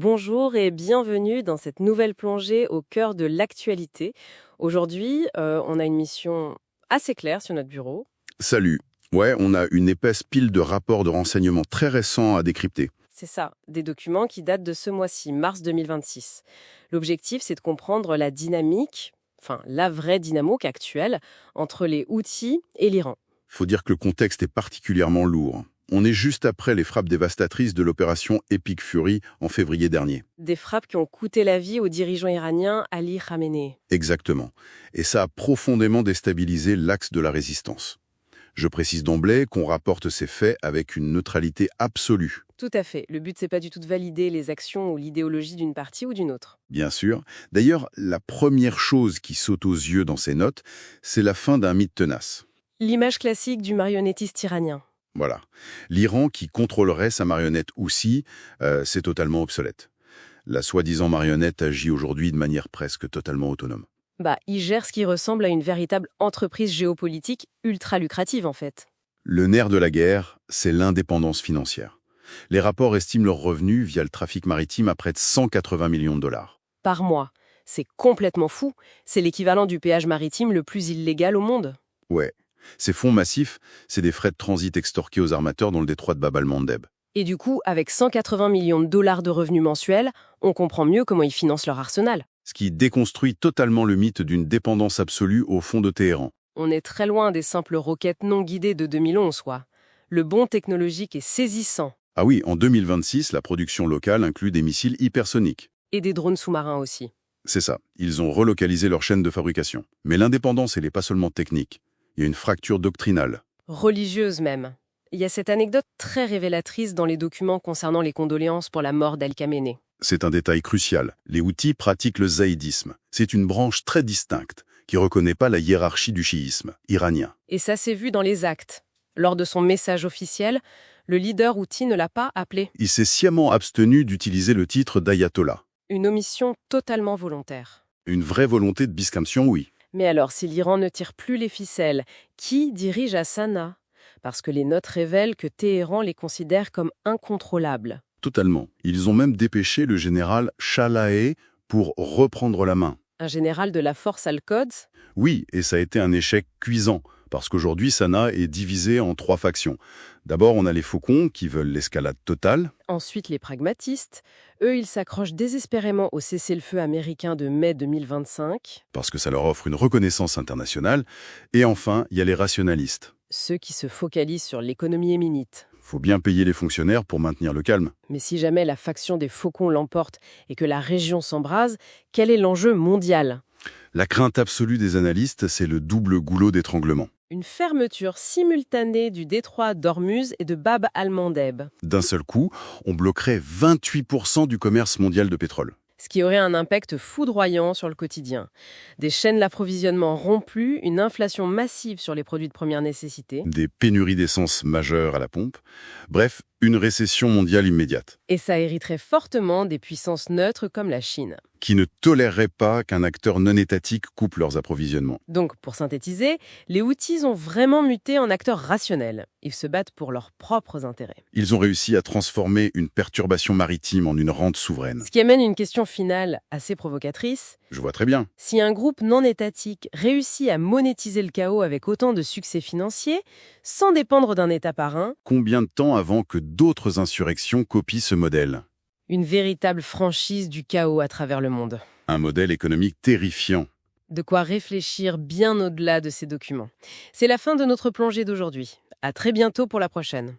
Bonjour et bienvenue dans cette nouvelle plongée au cœur de l'actualité. Aujourd'hui, on a une mission assez claire sur notre bureau. Salut. Ouais, on a une épaisse pile de rapports de renseignements très récents à décrypter. C'est ça, des documents qui datent de ce mois-ci, mars 2026. L'objectif, c'est de comprendre la dynamique, enfin la vraie dynamique actuelle, entre les Houthis et l'Iran. Faut dire que le contexte est particulièrement lourd. On est juste après les frappes dévastatrices de l'opération Epic Fury en février dernier. Des frappes qui ont coûté la vie au dirigeant iranien Ali Khamenei. Exactement. Et ça a profondément déstabilisé l'axe de la résistance. Je précise d'emblée qu'on rapporte ces faits avec une neutralité absolue. Tout à fait. Le but, c'est pas du tout de valider les actions ou l'idéologie d'une partie ou d'une autre. Bien sûr. D'ailleurs, la première chose qui saute aux yeux dans ces notes, c'est la fin d'un mythe tenace. L'image classique du marionnettiste iranien. Voilà. L'Iran qui contrôlerait sa marionnette Houssi, c'est totalement obsolète. La soi-disant marionnette agit aujourd'hui de manière presque totalement autonome. Il gère ce qui ressemble à une véritable entreprise géopolitique ultra lucrative en fait. Le nerf de la guerre, c'est l'indépendance financière. Les rapports estiment leurs revenus via le trafic maritime à près de 180 millions de dollars. Par mois. C'est complètement fou. C'est l'équivalent du péage maritime le plus illégal au monde. Ouais. Ces fonds massifs, c'est des frais de transit extorqués aux armateurs dans le détroit de Bab el-Mandeb. Et du coup, avec 180 millions de dollars de revenus mensuels, on comprend mieux comment ils financent leur arsenal. Ce qui déconstruit totalement le mythe d'une dépendance absolue au fond de Téhéran. On est très loin des simples roquettes non guidées de 2011, quoi. Le bond technologique est saisissant. Ah oui, en 2026, la production locale inclut des missiles hypersoniques. Et des drones sous-marins aussi. C'est ça, ils ont relocalisé leur chaîne de fabrication. Mais l'indépendance, elle n'est pas seulement technique. Il y a une fracture doctrinale. Religieuse même. Il y a cette anecdote très révélatrice dans les documents concernant les condoléances pour la mort d'Al Khamenei. C'est un détail crucial. Les Houthis pratiquent le zaïdisme. C'est une branche très distincte, qui ne reconnaît pas la hiérarchie du chiisme iranien. Et ça s'est vu dans les actes. Lors de son message officiel, le leader Houthi ne l'a pas appelé. Il s'est sciemment abstenu d'utiliser le titre d'ayatollah. Une omission totalement volontaire. Une vraie volonté de biscamtion, oui. Mais alors, si l'Iran ne tire plus les ficelles, qui dirige à Sanaa? Parce que les notes révèlent que Téhéran les considère comme incontrôlables. Totalement. Ils ont même dépêché le général Chalaé pour reprendre la main. Un général de la force Al-Quds? Oui, et ça a été un échec cuisant, parce qu'aujourd'hui, Sanaa est divisé en 3 factions. D'abord, on a les faucons qui veulent l'escalade totale. Ensuite, les pragmatistes. Eux, ils s'accrochent désespérément au cessez-le-feu américain de mai 2025. Parce que ça leur offre une reconnaissance internationale. Et enfin, il y a les rationalistes. Ceux qui se focalisent sur l'économie éminite. Faut bien payer les fonctionnaires pour maintenir le calme. Mais si jamais la faction des faucons l'emporte et que la région s'embrase, quel est l'enjeu mondial? La crainte absolue des analystes, c'est le double goulot d'étranglement. Une fermeture simultanée du détroit d'Ormuz et de Bab al-Mandeb. D'un seul coup, on bloquerait 28% du commerce mondial de pétrole. Ce qui aurait un impact foudroyant sur le quotidien. Des chaînes d'approvisionnement rompues, une inflation massive sur les produits de première nécessité. Des pénuries d'essence majeures à la pompe. Bref, une récession mondiale immédiate. Et ça hériterait fortement des puissances neutres comme la Chine. Qui ne toléreraient pas qu'un acteur non étatique coupe leurs approvisionnements. Donc, pour synthétiser, les Houthis ont vraiment muté en acteurs rationnels. Ils se battent pour leurs propres intérêts. Ils ont réussi à transformer une perturbation maritime en une rente souveraine. Ce qui amène une question finale assez provocatrice. Je vois très bien. Si un groupe non étatique réussit à monétiser le chaos avec autant de succès financier, sans dépendre d'un État parrain, Combien de temps avant que d'autres insurrections copient ce modèle? une véritable franchise du chaos à travers le monde. Un modèle économique terrifiant. De quoi réfléchir bien au-delà de ces documents. C'est la fin de notre plongée d'aujourd'hui. À très bientôt pour la prochaine.